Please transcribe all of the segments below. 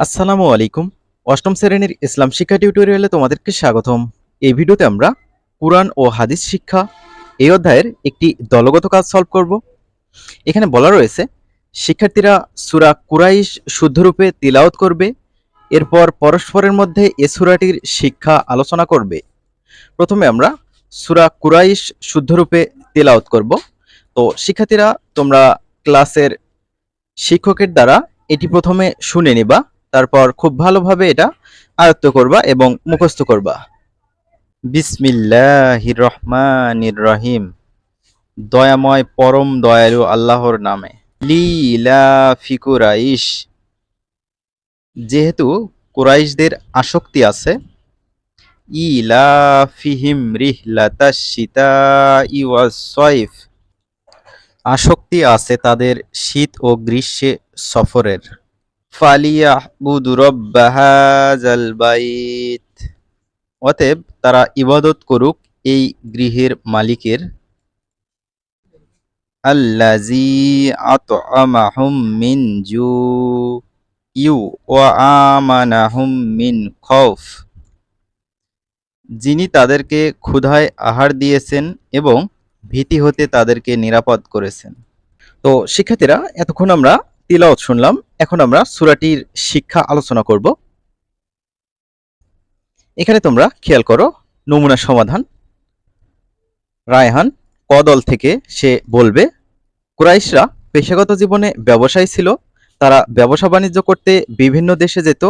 আসসালামু আলাইকুম। অষ্টম শ্রেণীর ইসলাম শিক্ষা টিউটোরিয়ালে তোমাদেরকে স্বাগতম। এই ভিডিওতে আমরা কুরআন ও হাদিস শিক্ষা এই অধ্যায়ের একটি দলগত কাজ সলভ করব। এখানে বলা রয়েছে শিক্ষার্থীরা সূরা কুরাইশ শুদ্ধরূপে তিলাওয়াত করবে, এরপর পরস্পরের মধ্যে এ সূরাটির শিক্ষা আলোচনা করবে। প্রথমে আমরা সূরা কুরাইশ শুদ্ধরূপে তিলাওয়াত করব। তো শিক্ষার্থীরা তোমরা ক্লাসের শিক্ষকের দ্বারা এটি প্রথমে শুনে নিবা, তারপর খুব ভালোভাবে এটা আয়ত্ত করবা এবং মুখস্থ করবা। বিসমিল্লাহির রহমানির রহিম। দয়াময় পরম দয়ালু আল্লাহর নামে। লিইলাফি কুরাইশ, যেহেতু কুরাইশদের আসক্তি আছে। ইলাফিহিম রিহলাতাশ শিতাই ওয়াস সাইফ, আসক্তি আছে তাদের শীত ও গ্রীষ্মে সফরের। ফালিয়াহবুদু রব্বা হাযাল বাইত, অতএব তারা ইবাদত করুক এই গৃহের মালিকের। আল্লাযী আত'আমাহুম মিন জু'ইন ওয়া আমানাহুম মিন খাউফ, যিনি তাদেরকে ক্ষুধায় আহার দিয়েছেন এবং ভীতি হতে তাদেরকে নিরাপদ করেছেন। তো শিক্ষার্থীরা, এতক্ষণ আমরা তিলাওয়াত শুনলাম, এখন আমরা সূরাটির শিক্ষা আলোচনা করব। এখানে তোমরা খেয়াল করো নমুনা সমাধান। রায়হান ক দল থেকে সে বলবে, কুরাইশরা পেশাগত জীবনে ব্যবসায়ী ছিল, তারা ব্যবসা বাণিজ্য করতে বিভিন্ন দেশে যেত।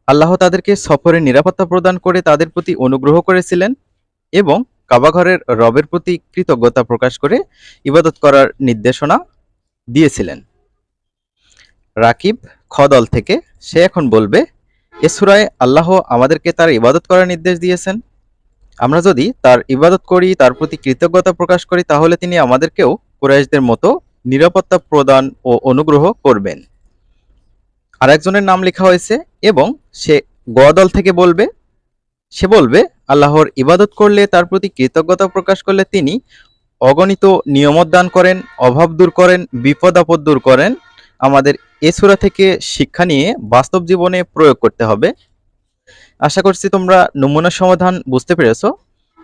আল্লাহ তাদেরকে সফরে নিরাপত্তা প্রদান করে তাদের প্রতি অনুগ্রহ করেছিলেন এবং কাবাঘরের রবের প্রতি কৃতজ্ঞতা প্রকাশ করে ইবাদত করার নির্দেশনা দিয়েছিলেন। রাকিব খ দল থেকে সে এখন বলবে, এ সূরায় আল্লাহ আমাদেরকে তার ইবাদত করার নির্দেশ দিয়েছেন। আমরা যদি তার ইবাদত করি, তার প্রতি কৃতজ্ঞতা প্রকাশ করি, তাহলে তিনি আমাদেরকেও কুরাইশদের মতো নিরাপত্তা প্রদান ও অনুগ্রহ করবেন। আরেকজনের নাম লেখা হয়েছে এবং সে গ দল থেকে বলবে, সে বলবে আল্লাহর ইবাদত করলে, তার প্রতি কৃতজ্ঞতা প্রকাশ করলে তিনি অগণিত নিয়ামত দান করেন, অভাব দূর করেন, বিপদ আপদ দূর করেন। আমাদের এ সূরা থেকে শিক্ষা নিয়ে বাস্তব জীবনে প্রয়োগ করতে হবে। আশা করছি তোমরা নমুনা সমাধান বুঝতে পেরেছো।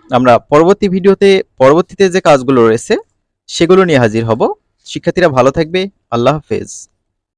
আমরা পরবর্তী ভিডিওতে পরবর্তীতে যে কাজগুলো রয়েছে সেগুলো নিয়ে হাজির হব। শিক্ষার্থীরা ভালো থাকবে। আল্লাহ হাফেজ।